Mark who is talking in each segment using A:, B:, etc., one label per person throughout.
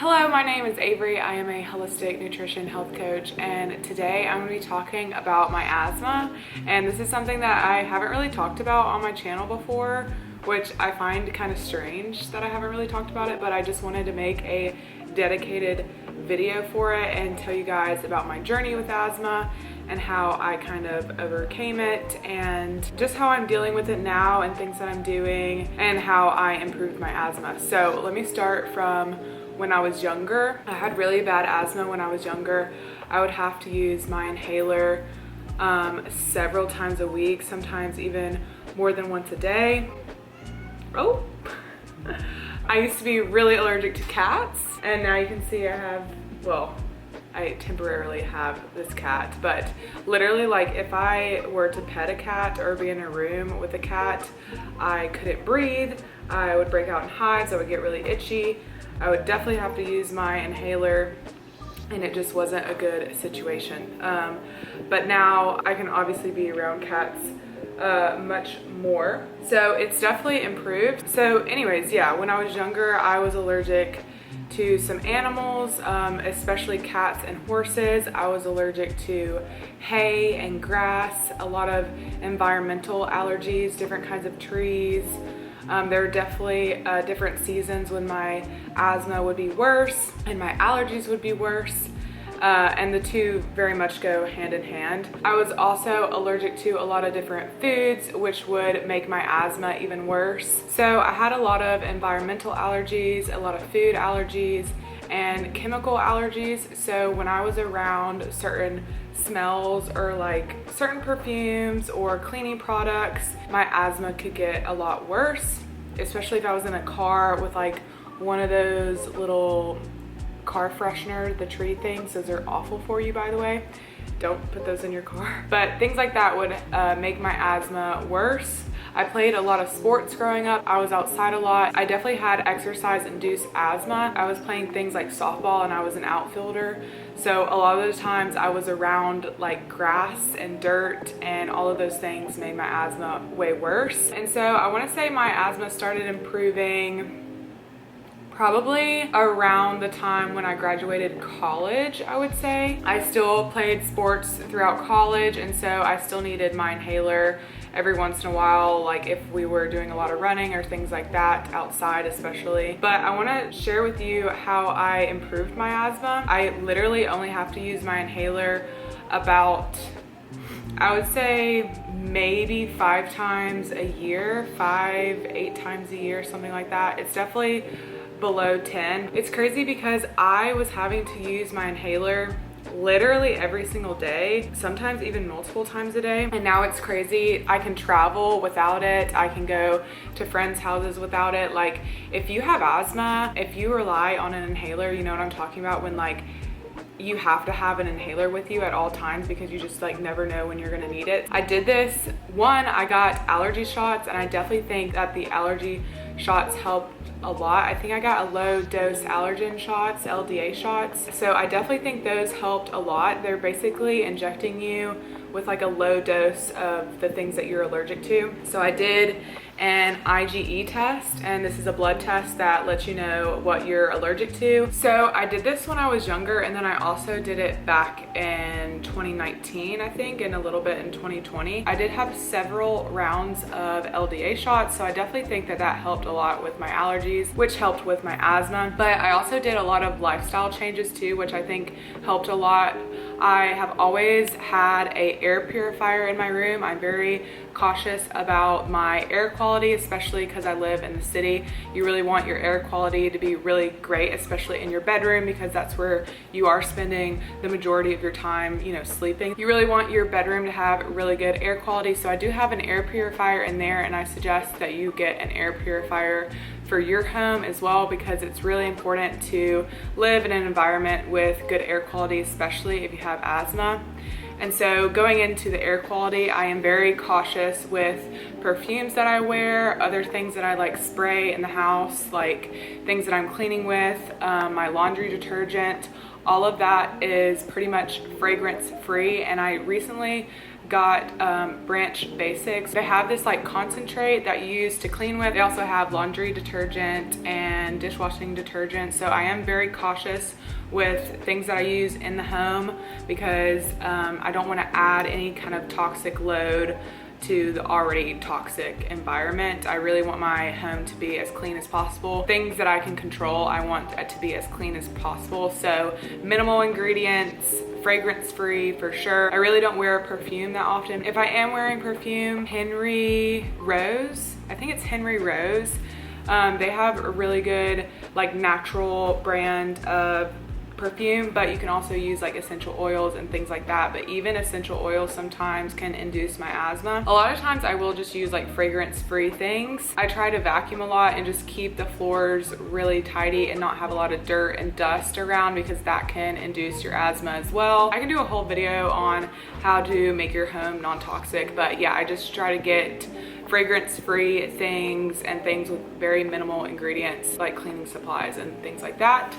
A: Hello, my name is Avery. I am a holistic nutrition health coach, and today I'm going to be talking about my asthma. And this is something that I haven't really talked about on my channel before, which I find kind of strange that I haven't really talked about it, but I just wanted to make a dedicated video for it and tell you guys about my journey with asthma and how I kind of overcame it and just how I'm dealing with it now and things that I'm doing and how I improved my asthma. So let me start from when I was younger. I had really bad asthma when I was younger. I would have to use my inhaler several times a week, sometimes even more than once a day. Oh, I used to be really allergic to cats, and now you can see I have, well, I temporarily have this cat, but literally, like, if I were to pet a cat or be in a room with a cat, I couldn't breathe, I would break out in hives, I would get really itchy, I would definitely have to use my inhaler, and it just wasn't a good situation. But now I can obviously be around cats much more, so it's definitely improved. So anyways, yeah, when I was younger, I was allergic to some animals, especially cats and horses. I was allergic to hay and grass, a lot of environmental allergies, different kinds of trees. There are definitely different seasons when my asthma would be worse and my allergies would be worse. And the two very much go hand in hand. I was also allergic to a lot of different foods, which would make my asthma even worse. So I had a lot of environmental allergies, a lot of food allergies, and chemical allergies. So when I was around certain smells or like certain perfumes or cleaning products, my asthma could get a lot worse, especially if I was in a car with like one of those little car freshener, the tree things. Those are awful for you, by the way. Don't put those in your car. But things like that would make my asthma worse. I played a lot of sports growing up. I was outside a lot. I definitely had exercise-induced asthma. I was playing things like softball and I was an outfielder. So a lot of the times I was around like grass and dirt, and all of those things made my asthma way worse. And so I want to say my asthma started improving probably around the time when I graduated college, I would say. I still played sports throughout college, and so I still needed my inhaler every once in a while, like if we were doing a lot of running or things like that, outside especially. But I wanna share with you how I improved my asthma. I literally only have to use my inhaler about, I would say maybe 5 times a year, 8 times a year, something like that. It's definitely below 10. It's crazy because I was having to use my inhaler literally every single day, sometimes even multiple times a day. And now it's crazy. I can travel without it. I can go to friends' houses without it. Like, if you have asthma, if you rely on an inhaler, you know what I'm talking about, when like you have to have an inhaler with you at all times because you just like never know when you're gonna need it. I did this. One, I got allergy shots, and I definitely think that the allergy shots helped a lot. I think I got a low dose allergen shots, LDA shots. So I definitely think those helped a lot. They're basically injecting you with like a low dose of the things that you're allergic to. So I did an IgE test, and this is a blood test that lets you know what you're allergic to. So I did this when I was younger, and then I also did it back in 2019, I think, and a little bit in 2020. I did have several rounds of LDA shots, so I definitely think that that helped a lot with my allergies, which helped with my asthma. But I also did a lot of lifestyle changes too, which I think helped a lot. I have always had an air purifier in my room. I'm very cautious about my air quality, especially because I live in the city. You really want your air quality to be really great, especially in your bedroom, because that's where you are spending the majority of your time, you know, sleeping. You really want your bedroom to have really good air quality. So I do have an air purifier in there, and I suggest that you get an air purifier for your home as well, because it's really important to live in an environment with good air quality, especially if you have asthma. And so going into the air quality, I am very cautious with perfumes that I wear, other things that I like spray in the house, like things that I'm cleaning with, my laundry detergent, All of that is pretty much fragrance free, and I recently got Branch Basics. They have this like concentrate that you use to clean with. They also have laundry detergent and dishwashing detergent. So I am very cautious with things that I use in the home because I don't want to add any kind of toxic load to the already toxic environment. I really want my home to be as clean as possible. Things that I can control, I want it to be as clean as possible. So minimal ingredients, fragrance free for sure. I really don't wear perfume that often. If I am wearing perfume, Henry Rose, I think it's Henry Rose. They have a really good like natural brand of perfume, but you can also use like essential oils and things like that. But even essential oils sometimes can induce my asthma. A lot of times I will just use like fragrance free things. I try to vacuum a lot and just keep the floors really tidy and not have a lot of dirt and dust around because that can induce your asthma as well. I can do a whole video on how to make your home non-toxic, but yeah, I just try to get fragrance-free things and things with very minimal ingredients like cleaning supplies and things like that.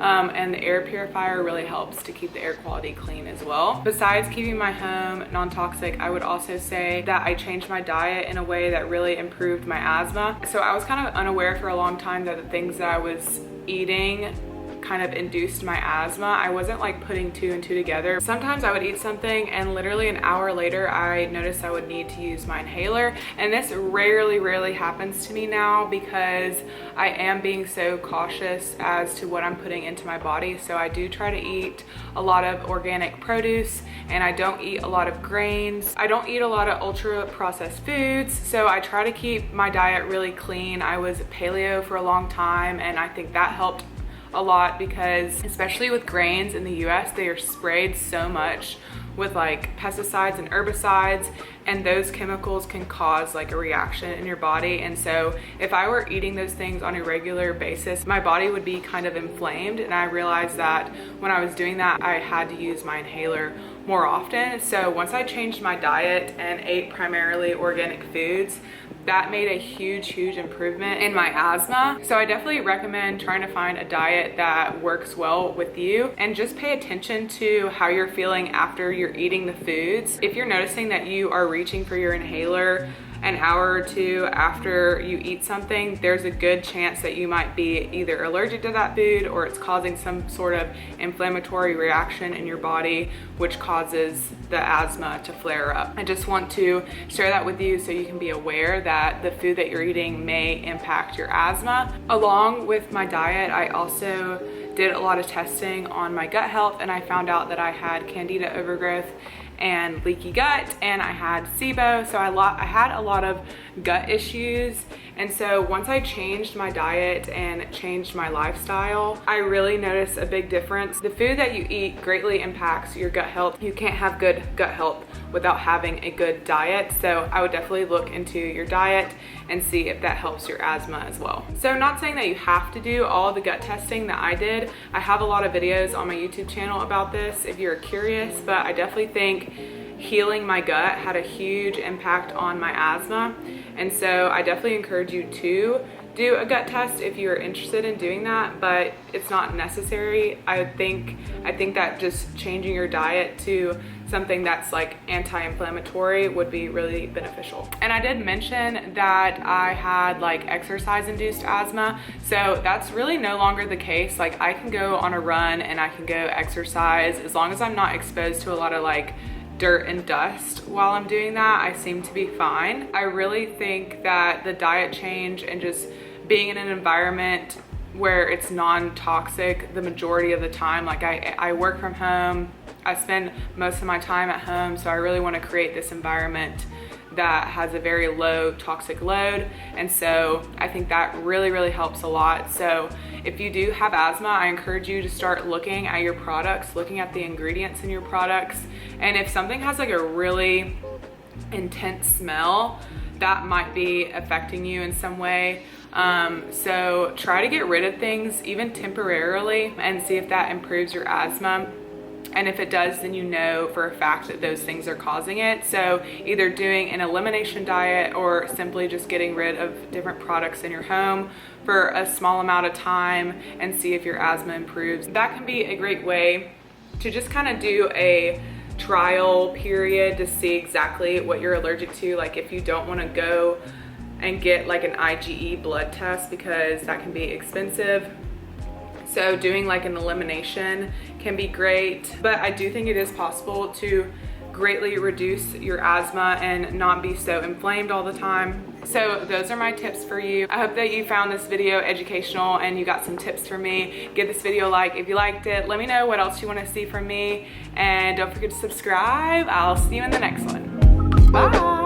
A: And the air purifier really helps to keep the air quality clean as well. Besides keeping my home non-toxic, I would also say that I changed my diet in a way that really improved my asthma. So I was kind of unaware for a long time that the things that I was eating kind of induced my asthma. I wasn't like putting two and two together. Sometimes I would eat something and literally an hour later I noticed I would need to use my inhaler, and this rarely happens to me now because I am being so cautious as to what I'm putting into my body. So I do try to eat a lot of organic produce and I don't eat a lot of grains. I don't eat a lot of ultra processed foods, so I try to keep my diet really clean. I was paleo for a long time and I think that helped a lot because especially with grains in the US, they are sprayed so much with like pesticides and herbicides, and those chemicals can cause like a reaction in your body. And so if I were eating those things on a regular basis, my body would be kind of inflamed, and I realized that when I was doing that I had to use my inhaler more often. So once I changed my diet and ate primarily organic foods, that made a huge improvement in my asthma. So I definitely recommend trying to find a diet that works well with you, and just pay attention to how you're feeling after you're eating the foods. If you're noticing that you are reaching for your inhaler an hour or two after you eat something, there's a good chance that you might be either allergic to that food or it's causing some sort of inflammatory reaction in your body, which causes the asthma to flare up. I just want to share that with you so you can be aware that the food that you're eating may impact your asthma. Along with my diet, I also did a lot of testing on my gut health, and I found out that I had Candida overgrowth and leaky gut, and I had SIBO. So I had a lot of gut issues. And so once I changed my diet and changed my lifestyle, I really noticed a big difference. The food that you eat greatly impacts your gut health. You can't have good gut health without having a good diet. So I would definitely look into your diet and see if that helps your asthma as well. So I'm not saying that you have to do all the gut testing that I did. I have a lot of videos on my YouTube channel about this if you're curious, but I definitely think healing my gut had a huge impact on my asthma. And so I definitely encourage you to do a gut test if you're interested in doing that, but it's not necessary. I think that just changing your diet to something that's like anti-inflammatory would be really beneficial. And I did mention that I had like exercise-induced asthma, so that's really no longer the case. Like I can go on a run and I can go exercise as long as I'm not exposed to a lot of like dirt and dust while I'm doing that. I seem to be fine. I really think that the diet change and just being in an environment where it's non-toxic the majority of the time, like I work from home, I spend most of my time at home, so I really want to create this environment that has a very low toxic load. And so I think that really helps a lot. So if you do have asthma, I encourage you to start looking at your products, looking at the ingredients in your products. And if something has like a really intense smell, that might be affecting you in some way. So try to get rid of things even temporarily and see if that improves your asthma. And if it does, then you know for a fact that those things are causing it. So either doing an elimination diet or simply just getting rid of different products in your home for a small amount of time and see if your asthma improves. That can be a great way to just kind of do a trial period to see exactly what you're allergic to. Like if you don't want to go and get like an IgE blood test because that can be expensive. So doing like an elimination can be great, but I do think it is possible to greatly reduce your asthma and not be so inflamed all the time. So those are my tips for you. I hope that you found this video educational and you got some tips from me. Give this video a like if you liked it. Let me know what else you want to see from me, and don't forget to subscribe. I'll see you in the next one. Bye.